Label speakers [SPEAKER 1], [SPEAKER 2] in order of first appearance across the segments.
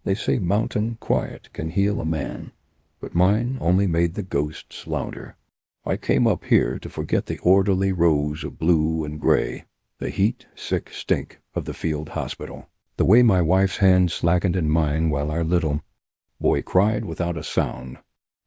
[SPEAKER 1] They say mountain quiet can heal a man, but mine only made the ghosts louder. I came up here to forget the orderly rows of blue and gray, the heat, sick stink of the field hospital, the way my wife's hand slackened in mine while our little boy cried without a sound.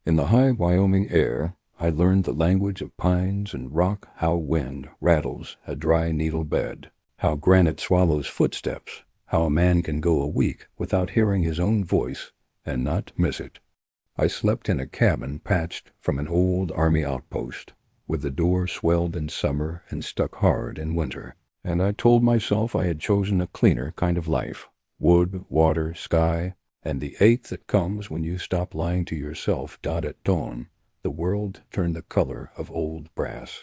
[SPEAKER 1] In the high Wyoming air, I learned the language of pines and rock, how wind rattles a dry needle bed, how granite swallows footsteps, how a man can go a week without hearing his own voice and not miss it. I slept in a cabin patched from an old army outpost, with the door swelled in summer and stuck hard in winter, and I told myself I had chosen a cleaner kind of life: wood, water, sky, and the ache that comes when you stop lying to yourself. At dawn, the world turned the color of old brass.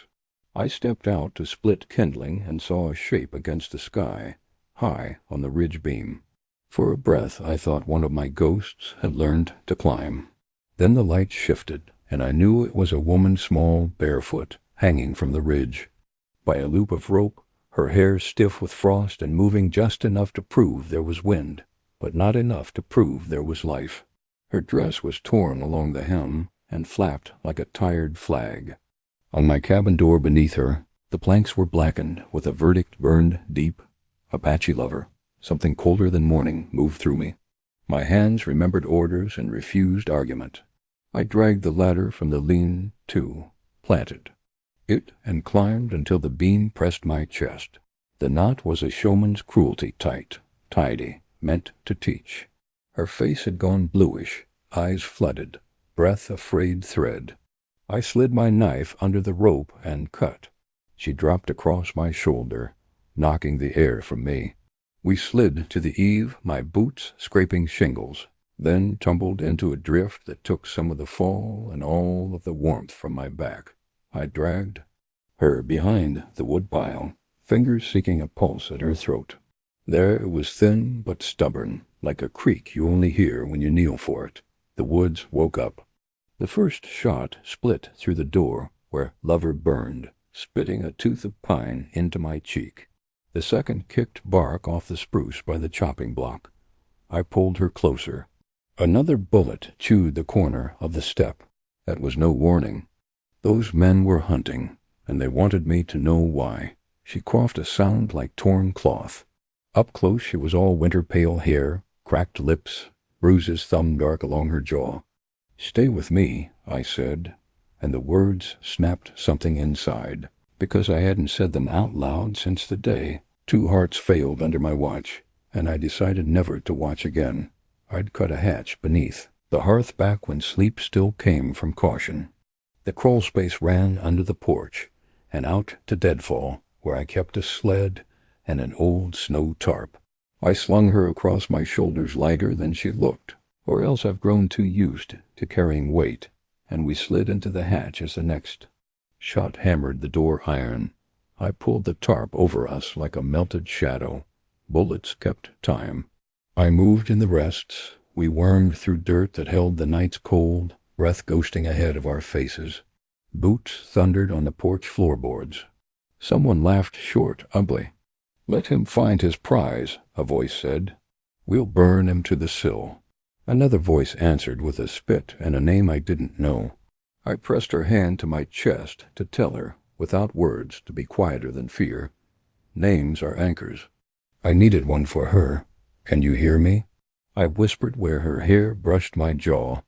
[SPEAKER 1] I stepped out to split kindling and saw a shape against the sky, high on the ridge beam. For a breath I thought one of my ghosts had learned to climb. Then the light shifted, and I knew it was a woman, small, barefoot, hanging from the ridge by a loop of rope, her hair stiff with frost and moving just enough to prove there was wind, but not enough to prove there was life. Her dress was torn along the hem and flapped like a tired flag. On my cabin door beneath her, the planks were blackened with a verdict burned deep. Apache lover. Something colder than morning moved through me. My hands remembered orders and refused argument. I dragged the ladder from the lean-to, planted it, and climbed until the beam pressed my chest. The knot was a showman's cruelty, tight, tidy, meant to teach. Her face had gone bluish, eyes flooded, breath a frayed thread. I slid my knife under the rope and cut. She dropped across my shoulder, knocking the air from me. We slid to the eave, my boots scraping shingles, then tumbled into a drift that took some of the fall and all of the warmth from my back. I dragged her behind the woodpile, fingers seeking a pulse at her throat. There it was, thin but stubborn, like a creak you only hear when you kneel for it. The woods woke up. The first shot split through the door where lover burned, spitting a tooth of pine into my cheek. The second kicked bark off the spruce by the chopping block. I pulled her closer. Another bullet chewed the corner of the step. That was no warning. Those men were hunting, and they wanted me to know why. She coughed a sound like torn cloth. Up close she was all winter-pale hair, cracked lips, bruises thumb-dark along her jaw. "Stay with me," I said, and the words snapped something inside, because I hadn't said them out loud since the day 2 hearts failed under my watch, and I decided never to watch again. I'd cut a hatch beneath the hearth back when sleep still came from caution. The crawl space ran under the porch and out to deadfall, where I kept a sled and an old snow tarp. I slung her across my shoulders lighter than she looked, or else I've grown too used to carrying weight, and we slid into the hatch as the next shot hammered the door iron. I pulled the tarp over us like a melted shadow. Bullets kept time. I moved in the rests. We wormed through dirt that held the night's cold, breath ghosting ahead of our faces. Boots thundered on the porch floorboards. Someone laughed short, ugly. "Let him find his prize," a voice said. "We'll burn him to the sill." Another voice answered with a spit and a name I didn't know. I pressed her hand to my chest to tell her, without words, to be quieter than fear. Names are anchors. I needed one for her. "Can you hear me?" I whispered where her hair brushed my jaw.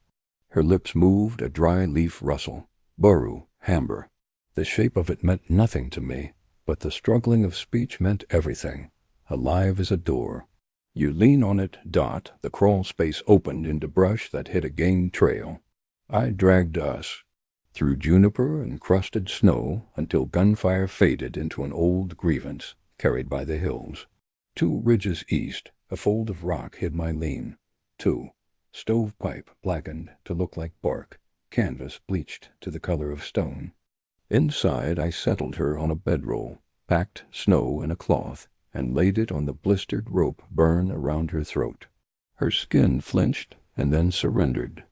[SPEAKER 1] Her lips moved, a dry leaf rustle. Buru, Hamber. The shape of it meant nothing to me, but the struggling of speech meant everything. Alive as a door. "You lean on it." The crawl space opened into brush that hid a game trail. I dragged us through juniper and crusted snow until gunfire faded into an old grievance carried by the hills. 2 ridges east, a fold of rock hid my lean. 2. Stovepipe blackened to look like bark, canvas bleached to the color of stone. Inside I settled her on a bedroll, packed snow in a cloth, and laid it on the blistered rope burn around her throat. Her skin flinched and then surrendered.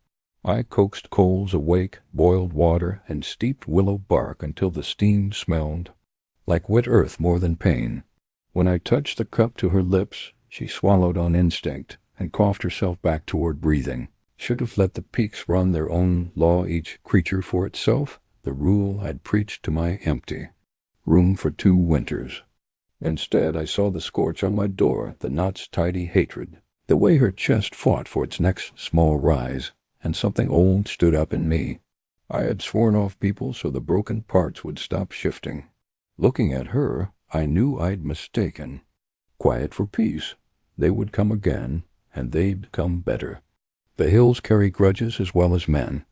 [SPEAKER 1] I coaxed coals awake, boiled water, and steeped willow bark until the steam smelled like wet earth more than pain. When I touched the cup to her lips, she swallowed on instinct and coughed herself back toward breathing. Should have let the peaks run their own law, each creature for itself, the rule I'd preached to my empty room for 2 winters. Instead, I saw the scorch on my door, the knot's tidy hatred, the way her chest fought for its next small rise, and something old stood up in me. I had sworn off people so the broken parts would stop shifting. Looking at her, I knew I'd mistaken. Quiet for peace. They would come again, and they'd come better. The hills carry grudges as well as men.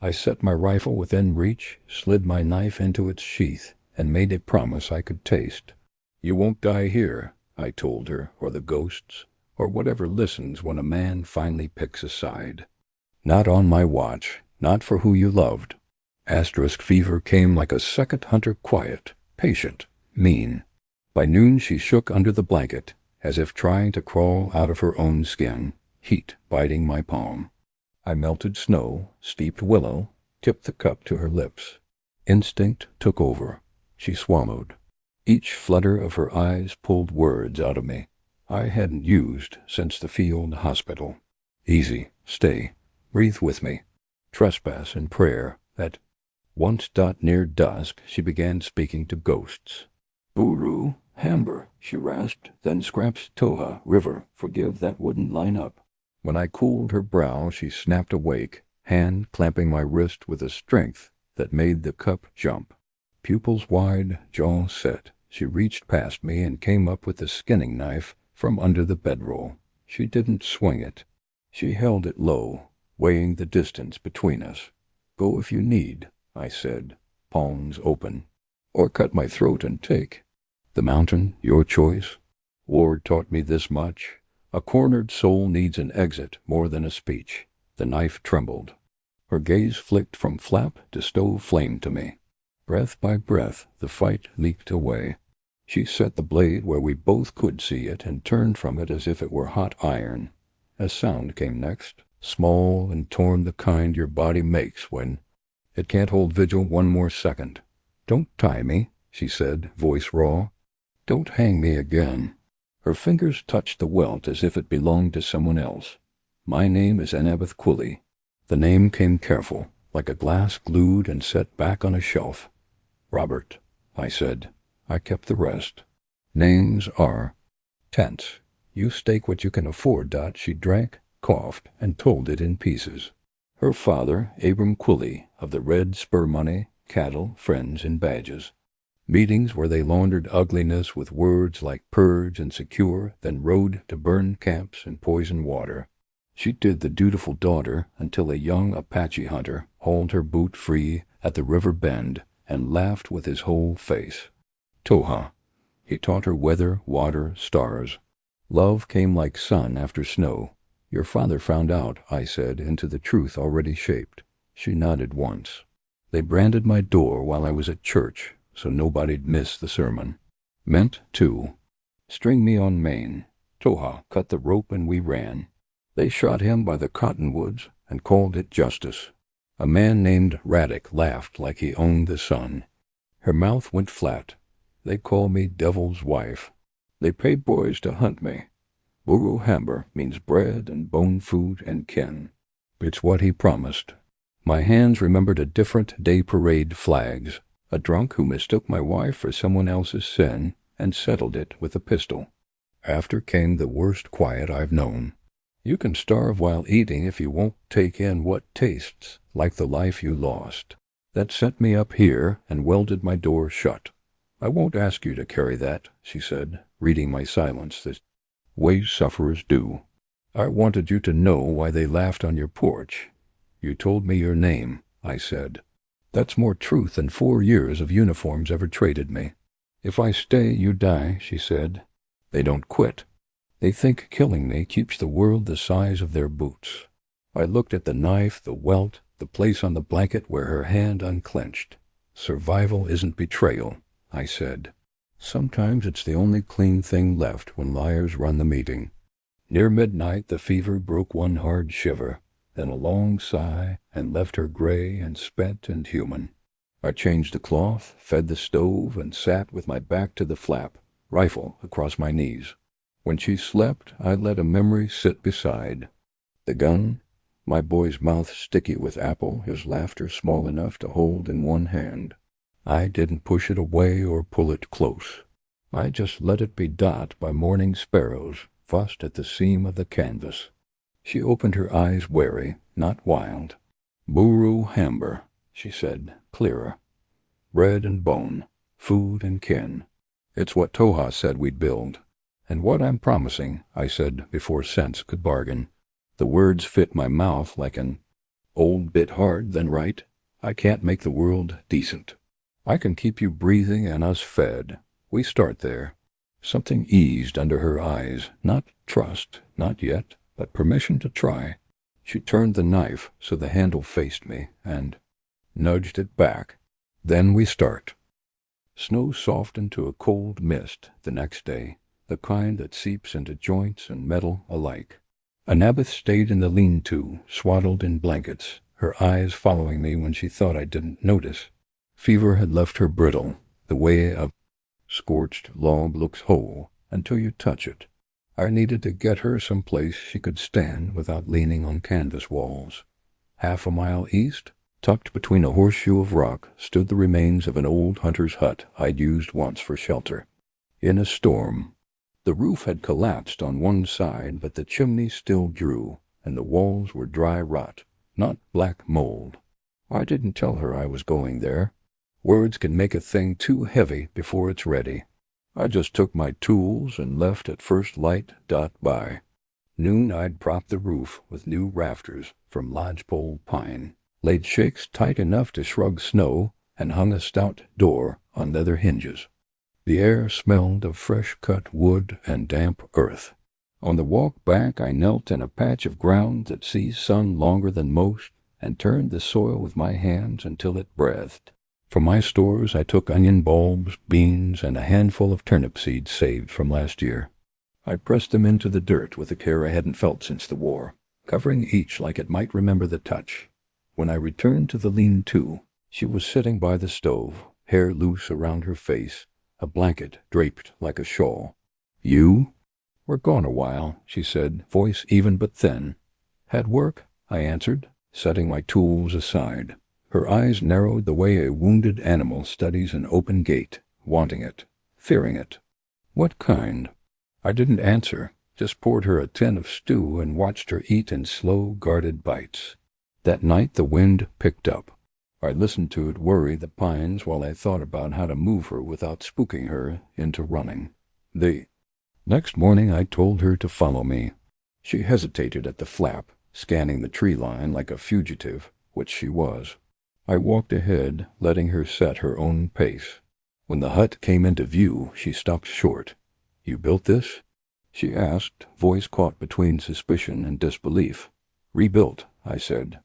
[SPEAKER 1] I set my rifle within reach, slid my knife into its sheath, and made a promise I could taste. You won't die here, I told her, or the ghosts, or whatever listens when a man finally picks a side. Not on my watch, not for who you loved. Asterisk fever came like a second hunter, quiet, patient, mean. By noon she shook under the blanket, as if trying to crawl out of her own skin, heat biting my palm. I melted snow, steeped willow, tipped the cup to her lips. Instinct took over. She swallowed. Each flutter of her eyes pulled words out of me I hadn't used since the field hospital. Easy, stay, breathe with me, trespass in prayer. That once, near dusk, she began speaking to ghosts. Buru, Hamber, she rasped, then scraps Toha, river, forgive that wouldn't line up. When I cooled her brow, she snapped awake, hand clamping my wrist with a strength that made the cup jump. Pupils wide, jaw set, she reached past me and came up with the skinning knife from under the bedroll. She didn't swing it. She held it low, weighing the distance between us. Go if you need, I said, palms open. Or cut my throat and take. The mountain, your choice. Ward taught me this much. A cornered soul needs an exit more than a speech. The knife trembled. Her gaze flicked from flap to stove flame to me. Breath by breath, the fight leaked away. She set the blade where we both could see it and turned from it as if it were hot iron. A sound came next, small and torn, the kind your body makes when it can't hold vigil one more second. Don't tie me, she said, voice raw. Don't hang me again. Her fingers touched the welt as if it belonged to someone else. My name is Annabeth Quilly. The name came careful, like a glass glued and set back on a shelf. Robert, I said. I kept the rest. Names are tense. You stake what you can afford. She drank, coughed, and told it in pieces. Her father, Abram Quilly, of the red spur money, cattle, friends, and badges. Meetings where they laundered ugliness with words like purge and secure, then rode to burn camps and poison water. She did the dutiful daughter until a young Apache hunter hauled her boot free at the river bend and laughed with his whole face. Toha. He taught her weather, water, stars. Love came like sun after snow. Your father found out, I said, into the truth already shaped. She nodded once. They branded my door while I was at church, so nobody'd miss the sermon. Meant, too. String me on Maine. Toha cut the rope and we ran. They shot him by the cottonwoods and called it justice. A man named Raddick laughed like he owned the sun. Her mouth went flat. They call me Devil's Wife. They pay boys to hunt me. Buru Hamber means bread and bone food and kin. It's what he promised. My hands remembered a different day parade flags. A drunk who mistook my wife for someone else's sin and settled it with a pistol. After came the worst quiet I've known. You can starve while eating if you won't take in what tastes like the life you lost. That set me up here and welded my door shut. I won't ask you to carry that, she said, reading my silence the way sufferers do. I wanted you to know why they laughed on your porch. You told me your name, I said. That's more truth than 4 years of uniforms ever traded me. If I stay, you die, she said. They don't quit. They think killing me keeps the world the size of their boots. I looked at the knife, the welt, the place on the blanket where her hand unclenched. Survival isn't betrayal, I said. Sometimes it's the only clean thing left when liars run the meeting. Near midnight the fever broke one hard shiver, then a long sigh, and left her gray and spent and human. I changed the cloth, fed the stove, and sat with my back to the flap, rifle across my knees. When she slept, I let a memory sit beside. The gun, my boy's mouth sticky with apple, his laughter small enough to hold in one hand. I didn't push it away or pull it close. I just let it be dot by morning sparrows fussed at the seam of the canvas. She opened her eyes wary, not wild. "Buru Hamber," she said, clearer. "Bread and bone, food and kin. It's what Toha said we'd build. And what I'm promising," I said before sense could bargain. The words fit my mouth like an old bit hard, then right. I can't make the world decent. I can keep you breathing and us fed. We start there. Something eased under her eyes, not trust, not yet, but permission to try. She turned the knife so the handle faced me and nudged it back. Then we start. Snow softened to a cold mist the next day, the kind that seeps into joints and metal alike. Annabeth stayed in the lean-to, swaddled in blankets, her eyes following me when she thought I didn't notice. Fever had left her brittle, the way a scorched log looks whole until you touch it. I needed to get her someplace she could stand without leaning on canvas walls. 1/2 mile east, tucked between a horseshoe of rock, stood the remains of an old hunter's hut I'd used once for shelter. In a storm, the roof had collapsed on one side, but the chimney still drew, and the walls were dry rot, not black mold. I didn't tell her I was going there. Words can make a thing too heavy before it's ready. I just took my tools and left at first light by. Noon I'd propped the roof with new rafters from lodgepole pine, laid shakes tight enough to shrug snow, and hung a stout door on leather hinges. The air smelled of fresh-cut wood and damp earth. On the walk back I knelt in a patch of ground that sees sun longer than most, and turned the soil with my hands until it breathed. From my stores I took onion bulbs, beans, and a handful of turnip seeds saved from last year. I pressed them into the dirt with a care I hadn't felt since the war, covering each like it might remember the touch. When I returned to the lean-to, she was sitting by the stove, hair loose around her face, a blanket draped like a shawl. "You?" "We're gone a while," she said, voice even but thin. "Had work?" I answered, setting my tools aside. Her eyes narrowed the way a wounded animal studies an open gate, wanting it, fearing it. "What kind?" I didn't answer, just poured her a tin of stew and watched her eat in slow, guarded bites. That night the wind picked up. I listened to it worry the pines while I thought about how to move her without spooking her into running. The next morning I told her to follow me. She hesitated at the flap, scanning the tree line like a fugitive, which she was. I walked ahead, letting her set her own pace. When the hut came into view, she stopped short. "You built this?" she asked, voice caught between suspicion and disbelief. "Rebuilt," I said.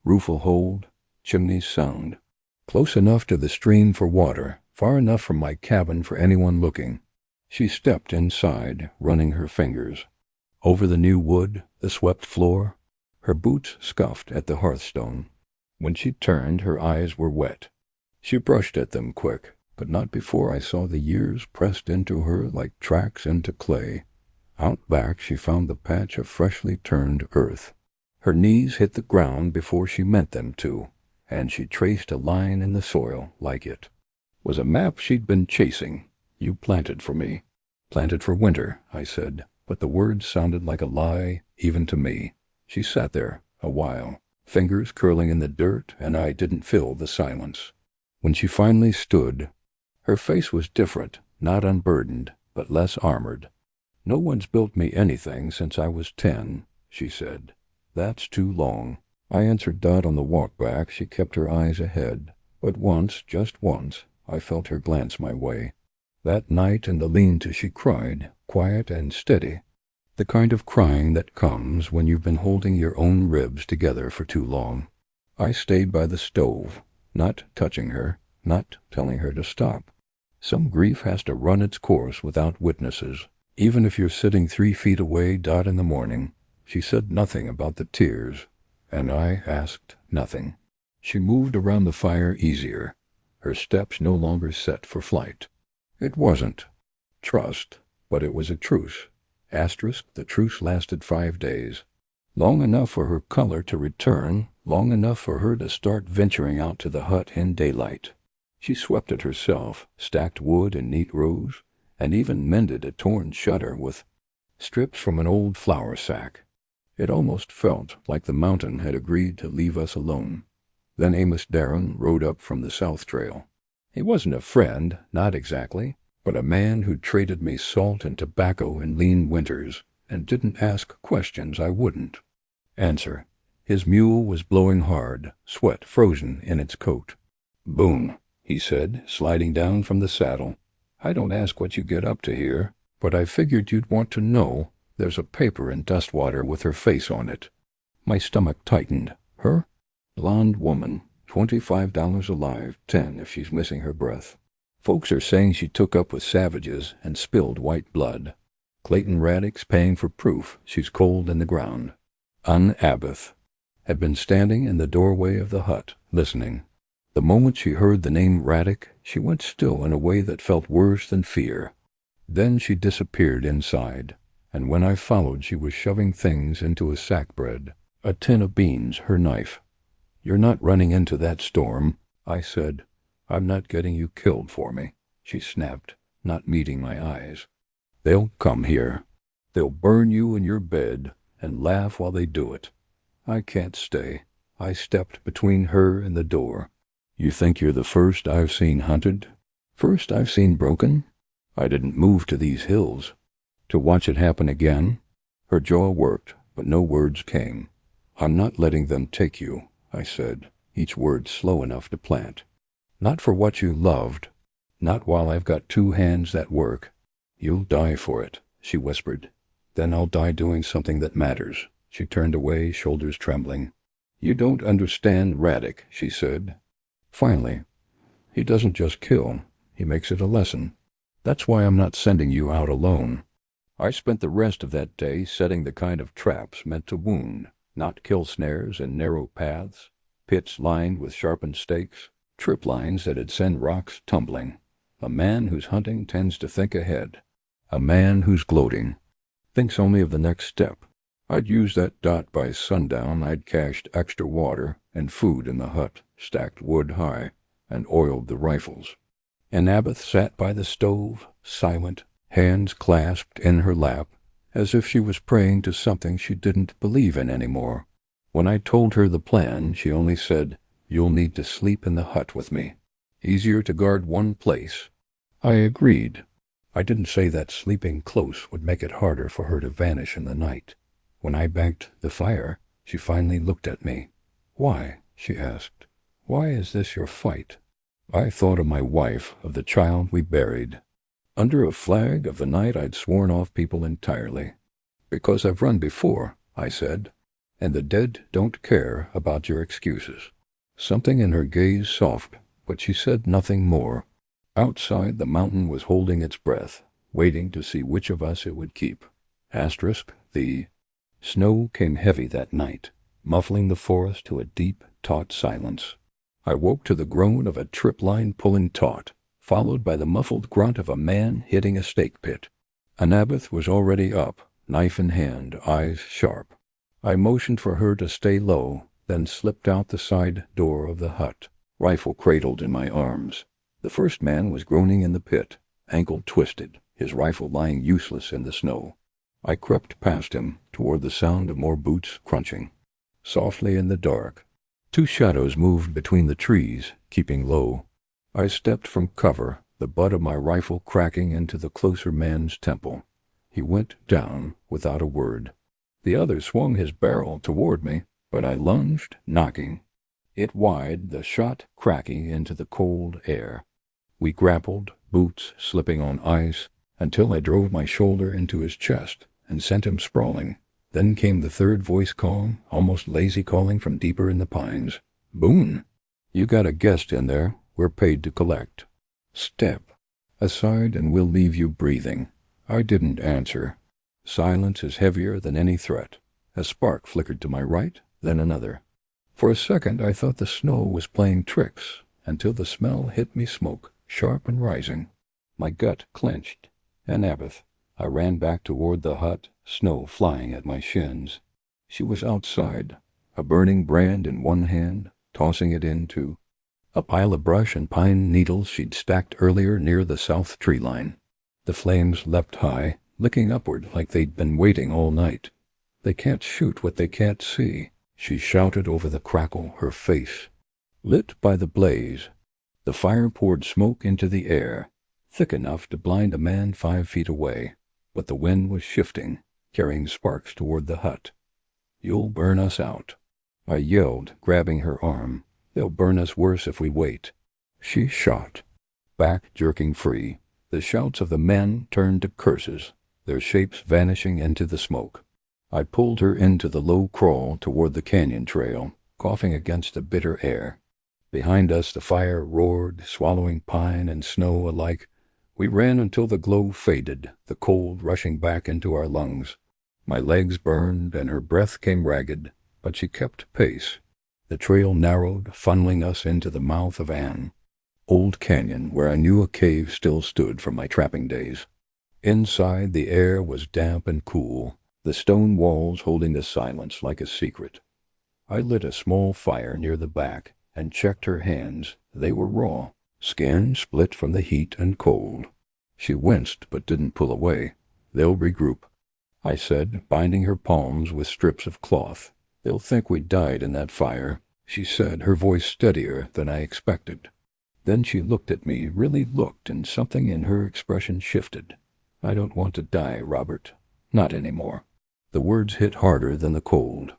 [SPEAKER 1] "Roof'll hold, chimneys sound. Close enough to the stream for water, far enough from my cabin for anyone looking." She stepped inside, running her fingers over the new wood, the swept floor. Her boots scuffed at the hearthstone. When she turned, her eyes were wet. She brushed at them quick, but not before I saw the years pressed into her like tracks into clay. Out back she found the patch of freshly turned earth. Her knees hit the ground before she meant them to, and she traced a line in the soil like it was a map she'd been chasing. "You planted for me." "Planted for winter," I said, but the words sounded like a lie even to me. She sat there a while, fingers curling in the dirt, and I didn't fill the silence. When she finally stood, her face was different, not unburdened, but less armored. "No one's built me anything since I was 10, she said. "That's too long." I answered Dot on the walk back. She kept her eyes ahead, but once, just once, I felt her glance my way. That night in the lean-to she cried, quiet and steady, the kind of crying that comes when you've been holding your own ribs together for too long. I stayed by the stove, not touching her, not telling her to stop. Some grief has to run its course without witnesses, even if you're sitting 3 feet away. Dot in the morning. She said nothing about the tears, and I asked nothing. She moved around the fire easier, her steps no longer set for flight. It wasn't trust, but it was a truce, The truce lasted 5 days. Long enough for her color to return, long enough for her to start venturing out to the hut in daylight. She swept it herself, stacked wood in neat rows, and even mended a torn shutter with strips from an old flour sack. It almost felt like the mountain had agreed to leave us alone. Then Amos Darren rode up from the South Trail. He wasn't a friend, not exactly, but a man who traded me salt and tobacco in lean winters and didn't ask questions I wouldn't answer. His mule was blowing hard, sweat frozen in its coat. "Boone," he said, sliding down from the saddle, "I don't ask what you get up to here, but I figured you'd want to know. There's a paper in Dustwater with her face on it." My stomach tightened. Her? Blonde woman, $25 alive, 10 if she's missing her breath. Folks are saying she took up with savages and spilled white blood. Clayton Raddick's paying for proof she's cold in the ground. Ann Abbott had been standing in the doorway of the hut, listening. The moment she heard the name Raddick, she went still in a way that felt worse than fear. Then she disappeared inside, and when I followed she was shoving things into a sack bread, a tin of beans, her knife. "You're not running into that storm," I said. "I'm not getting you killed for me," she snapped, not meeting my eyes. "They'll come here. They'll burn you in your bed and laugh while they do it. I can't stay." I stepped between her and the door. "You think you're the first I've seen hunted? First I've seen broken? I didn't move to these hills to watch it happen again." Her jaw worked, but no words came. "I'm not letting them take you," I said, each word slow enough to plant. "Not for what you loved. Not while I've got 2 hands that work." "You'll die for it," she whispered. "Then I'll die doing something that matters." She turned away, shoulders trembling. "You don't understand Raddick," she said. Finally, "He doesn't just kill. He makes it a lesson. That's why I'm not sending you out alone." I spent the rest of that day setting the kind of traps meant to wound, not kill snares in narrow paths, pits lined with sharpened stakes, trip lines that'd send rocks tumbling. A man who's hunting tends to think ahead. A man who's gloating thinks only of the next step. I'd used that dot by sundown. I'd cached extra water and food in the hut, stacked wood high, and oiled the rifles. And Abbott sat by the stove, silent, hands clasped in her lap, as if she was praying to something she didn't believe in anymore. When I told her the plan, she only said, "You'll need to sleep in the hut with me. Easier to guard one place." I agreed. I didn't say that sleeping close would make it harder for her to vanish in the night. When I banked the fire, she finally looked at me. "Why?" she asked. "Why is this your fight?" I thought of my wife, of the child we buried. Under a flag of the night I'd sworn off people entirely. "Because I've run before," I said, "and the dead don't care about your excuses." Something in her gaze softened, but she said nothing more. Outside, the mountain was holding its breath, waiting to see which of us it would keep. The snow came heavy that night, muffling the forest to a deep, taut silence. I woke to the groan of a trip line pulling taut, followed by the muffled grunt of a man hitting a stake pit. Annabeth was already up, knife in hand, eyes sharp. I motioned for her to stay low, then slipped out the side door of the hut, rifle cradled in my arms. The first man was groaning in the pit, ankle twisted, his rifle lying useless in the snow. I crept past him, toward the sound of more boots crunching. Softly in the dark, 2 shadows moved between the trees, keeping low. I stepped from cover, the butt of my rifle cracking into the closer man's temple. He went down without a word. The other swung his barrel toward me, but I lunged, knocking it wide, the shot cracking into the cold air. We grappled, boots slipping on ice, until I drove my shoulder into his chest and sent him sprawling. Then came the third voice calling, almost lazy calling from deeper in the pines. "Boone, you got a guest in there. We're paid to collect. Step aside and we'll leave you breathing." I didn't answer. Silence is heavier than any threat. A spark flickered to my right, then another. For a second I thought the snow was playing tricks, until the smell hit me, smoke, sharp and rising. My gut clenched. Annabeth, I ran back toward the hut, snow flying at my shins. She was outside, a burning brand in one hand, tossing it into a pile of brush and pine needles she'd stacked earlier near the south tree line. The flames leapt high, licking upward like they'd been waiting all night. "They can't shoot what they can't see," she shouted over the crackle, her face lit by the blaze. The fire poured smoke into the air, thick enough to blind a man 5 feet away, but the wind was shifting, carrying sparks toward the hut. "You'll burn us out," I yelled, grabbing her arm. "They'll burn us worse if we wait." She shot, back jerking free. The shouts of the men turned to curses, their shapes vanishing into the smoke. I pulled her into the low crawl toward the canyon trail, coughing against the bitter air. Behind us the fire roared, swallowing pine and snow alike. We ran until the glow faded, the cold rushing back into our lungs. My legs burned and her breath came ragged, but she kept pace. The trail narrowed, funneling us into the mouth of an old canyon where I knew a cave still stood from my trapping days. Inside, the air was damp and cool, the stone walls holding the silence like a secret. I lit a small fire near the back and checked her hands. They were raw, skin split from the heat and cold. She winced but didn't pull away. "They'll regroup," I said, binding her palms with strips of cloth. "They'll think we died in that fire," she said, her voice steadier than I expected. Then she looked at me, really looked, and something in her expression shifted. "I don't want to die, Robert. Not anymore." The words hit harder than the cold.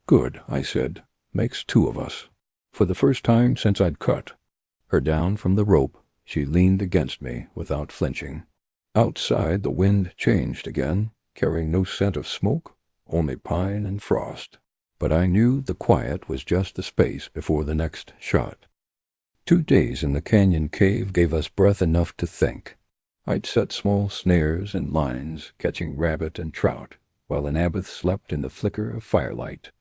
[SPEAKER 1] "Good," I said. "Makes 2 of us." For the first time since I'd cut her down from the rope, she leaned against me without flinching. Outside, the wind changed again, carrying no scent of smoke, only pine and frost. But I knew the quiet was just the space before the next shot. 2 days in the canyon cave gave us breath enough to think. I'd set small snares and lines, catching rabbit and trout, while Annabeth slept in the flicker of firelight.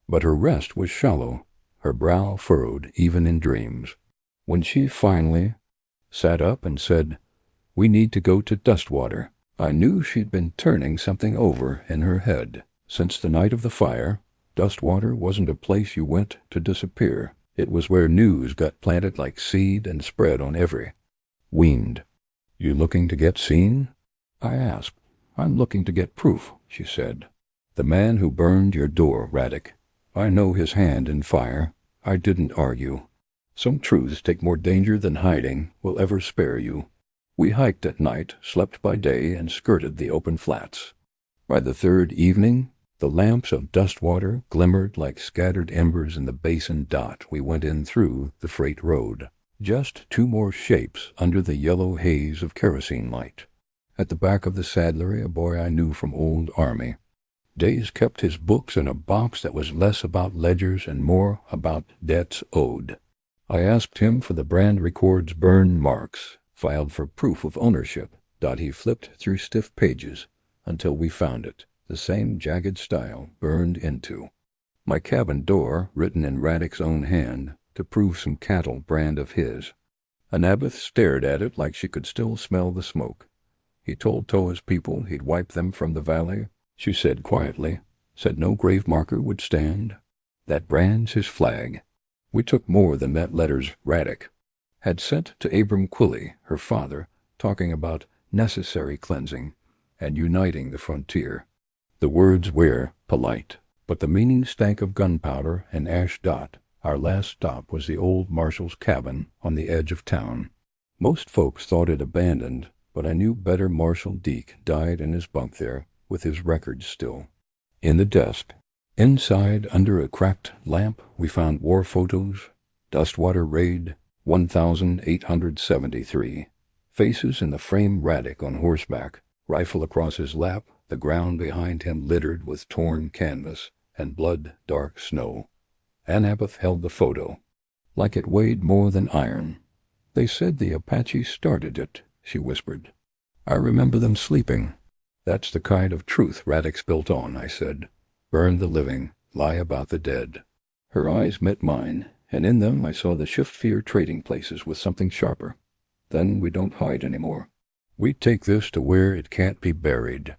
[SPEAKER 1] But her rest was shallow, her brow furrowed even in dreams. When she finally sat up and said, "We need to go to Dustwater," I knew she'd been turning something over in her head. Since the night of the fire, Dustwater wasn't a place you went to disappear. It was where news got planted like seed and spread on every wind. "You looking to get seen?" I asked. "I'm looking to get proof," she said. "The man who burned your door, Radek. I know his hand in fire." I didn't argue. Some truths take more danger than hiding will ever spare you. We hiked at night, slept by day, and skirted the open flats. By the 3rd evening, the lamps of Dustwater glimmered like scattered embers in the basin dot we went in through the freight road. Just 2 more shapes under the yellow haze of kerosene light. At the back of the saddlery, a boy I knew from old army. Days kept his books in a box that was less about ledgers and more about debts owed. I asked him for the brand record's burn marks, filed for proof of ownership. He flipped through stiff pages until we found it, the same jagged style burned into my cabin door, written in Radek's own hand, to prove some cattle brand of his. Annabeth stared at it like she could still smell the smoke. "He told Toa's people he'd wipe them from the valley," she said quietly. "Said no grave marker would stand. That brand's his flag." We took more than met letters Radek had sent to Abram Quilley, her father, talking about necessary cleansing and uniting the frontier. The words were polite, but the meaning stank of gunpowder and ash dot. Our last stop was the old marshal's cabin on the edge of town. Most folks thought it abandoned, but I knew better. Marshal Deke died in his bunk there, with his records still in the desk. Inside, under a cracked lamp, we found war photos, Dustwater raid, 1873. Faces in the frame, Radek on horseback, rifle across his lap, the ground behind him littered with torn canvas and blood-dark snow. Annabeth held the photo, like it weighed more than iron. "They said the Apaches started it," she whispered. "I remember them sleeping." "That's the kind of truth Radek's built on," I said. "Burn the living, lie about the dead." Her eyes met mine, and in them I saw the shift fear trading places with something sharper. "Then we don't hide anymore." We take this to where it can't be buried.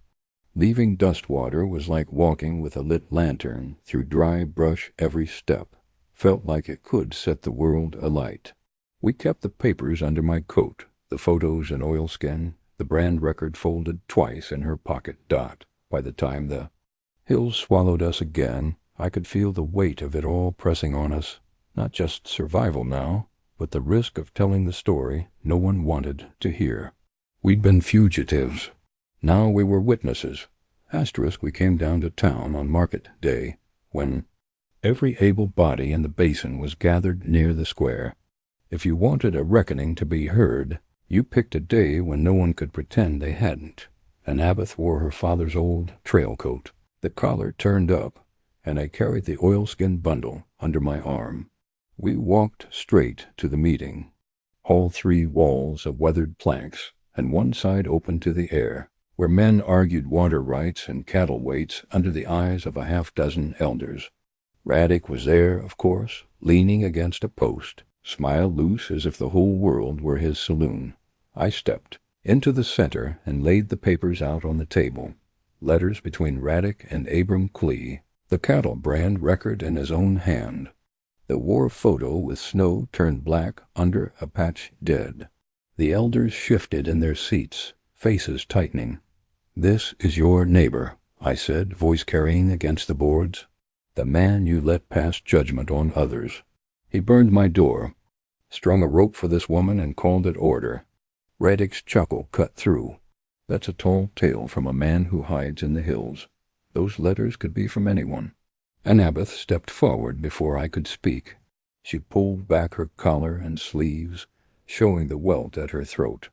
[SPEAKER 1] Leaving Dustwater was like walking with a lit lantern through dry brush every step. Felt like it could set the world alight. We kept the papers under my coat, the photos in oilskin, the brand record folded twice in her pocket dot. By the time the hills swallowed us again, I could feel the weight of it all pressing on us. Not just survival now, but the risk of telling the story no one wanted to hear. We'd been fugitives. Now we were witnesses. We came down to town on market day, when every able body in the basin was gathered near the square. If you wanted a reckoning to be heard, you picked a day when no one could pretend they hadn't. Annabeth wore her father's old trail coat, the collar turned up, and I carried the oilskin bundle under my arm. We walked straight to the meeting. All 3 walls of weathered planks, and one side open to the air, where men argued water rights and cattle weights under the eyes of a half-dozen elders. Raddick was there, of course, leaning against a post, smile loose as if the whole world were his saloon. I stepped into the center and laid the papers out on the table. Letters between Raddick and Abram Clee, the cattle brand record in his own hand. The war photo with snow turned black under a patch dead. The elders shifted in their seats, faces tightening. "This is your neighbor," I said, voice carrying against the boards. "The man you let pass judgment on others. He burned my door, strung a rope for this woman and called it order." Raddick's chuckle cut through. "That's a tall tale from a man who hides in the hills. Those letters could be from anyone." Annabeth stepped forward before I could speak. She pulled back her collar and sleeves, showing the welt at her throat,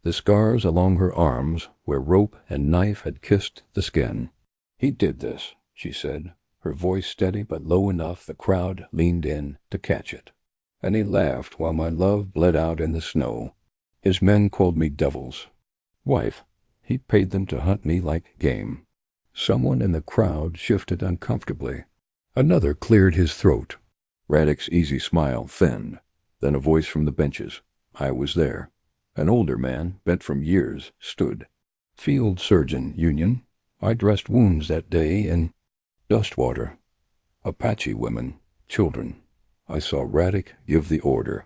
[SPEAKER 1] the scars along her arms where rope and knife had kissed the skin. "He did this," she said, her voice steady but low enough the crowd leaned in to catch it. "And he laughed while my love bled out in the snow. His men called me devils. Wife, he paid them to hunt me like game." Someone in the crowd shifted uncomfortably. Another cleared his throat. Raddick's easy smile thinned. Then a voice from the benches. I was there. An older man, bent from years, stood. "Field Surgeon, Union. I dressed wounds that day in Dustwater. Apache women, children. I saw Raddick give the order."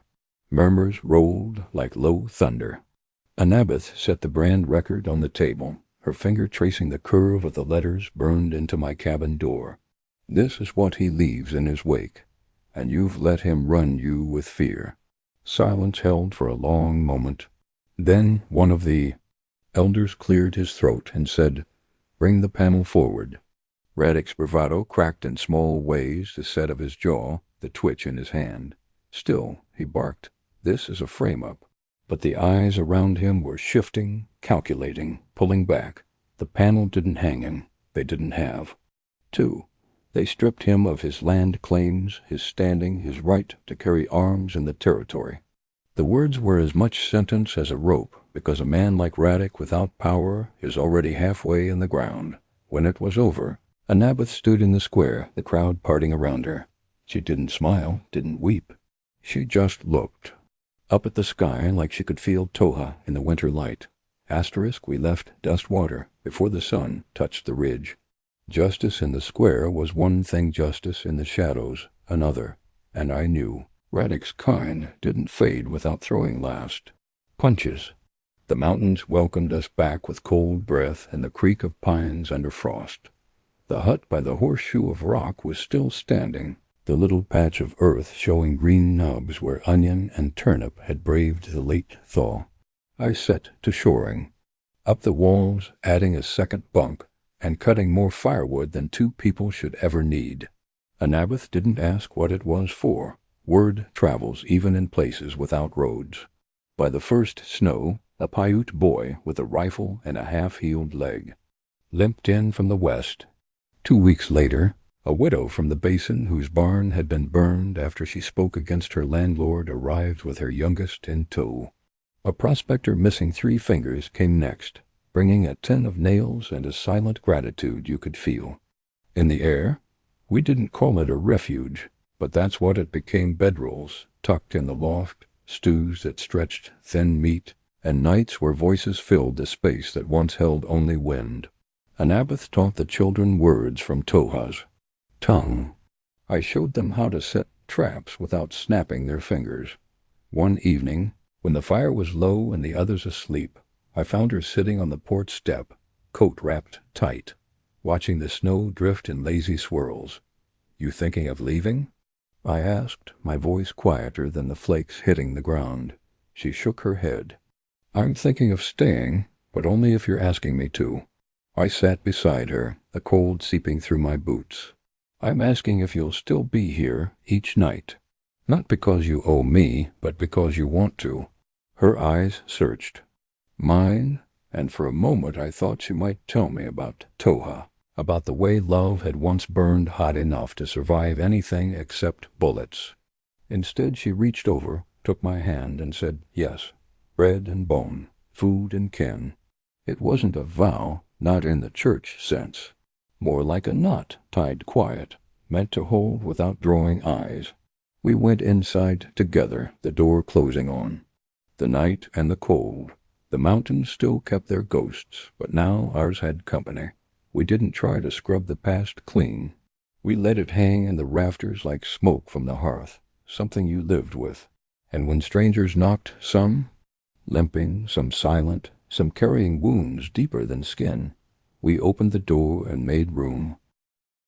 [SPEAKER 1] Murmurs rolled like low thunder. Annabeth set the brand record on the table, her finger tracing the curve of the letters burned into my cabin door. "This is what he leaves in his wake, and you've let him run you with fear." Silence held for a long moment. Then one of the elders cleared his throat and said, "Bring the panel forward." Raddick's bravado cracked in small ways, the set of his jaw, the twitch in his hand. "Still," he barked, "this is a frame-up." But the eyes around him were shifting, calculating, pulling back. The panel didn't hang him. They didn't have to. They stripped him of his land claims, his standing, his right to carry arms in the territory. The words were as much sentence as a rope, because a man like Raddick without power is already halfway in the ground. When it was over, Annabeth stood in the square, the crowd parting around her. She didn't smile, didn't weep. She just looked up at the sky like she could feel Toha in the winter light. We left Dustwater before the sun touched the ridge. Justice in the square was one thing, justice in the shadows another, and I knew. Raddick's kind didn't fade without throwing last punches. The mountains welcomed us back with cold breath and the creak of pines under frost. The hut by the horseshoe of rock was still standing, the little patch of earth showing green nubs where onion and turnip had braved the late thaw. I set to shoring. Up the walls, adding a second bunk, and cutting more firewood than 2 people should ever need. Annabeth didn't ask what it was for. Word travels even in places without roads. By the first snow, a Paiute boy with a rifle and a half-healed leg limped in from the west. 2 weeks later, a widow from the basin whose barn had been burned after she spoke against her landlord arrived with her youngest in tow. A prospector missing 3 fingers came next, bringing a tin of nails and a silent gratitude you could feel. In the air, we didn't call it a refuge, but that's what it became, bedrolls tucked in the loft, stews that stretched thin meat, and nights where voices filled the space that once held only wind. Annabeth taught the children words from Toha's tongue. I showed them how to set traps without snapping their fingers. One evening, when the fire was low and the others asleep, I found her sitting on the porch step, coat wrapped tight, watching the snow drift in lazy swirls. "You thinking of leaving?" I asked, my voice quieter than the flakes hitting the ground. She shook her head. "I'm thinking of staying, but only if you're asking me to." I sat beside her, the cold seeping through my boots. "I'm asking if you'll still be here each night. Not because you owe me, but because you want to." Her eyes searched mine, and for a moment I thought she might tell me about Toha, about the way love had once burned hot enough to survive anything except bullets. Instead, she reached over, took my hand, and said, "Yes, bread and bone, food and kin." It wasn't a vow, not in the church sense. More like a knot tied quiet, meant to hold without drawing eyes. We went inside together, the door closing on. The night and the cold. The mountains still kept their ghosts, but now ours had company. We didn't try to scrub the past clean. We let it hang in the rafters like smoke from the hearth, something you lived with. And when strangers knocked, some limping, some silent, some carrying wounds deeper than skin, we opened the door and made room.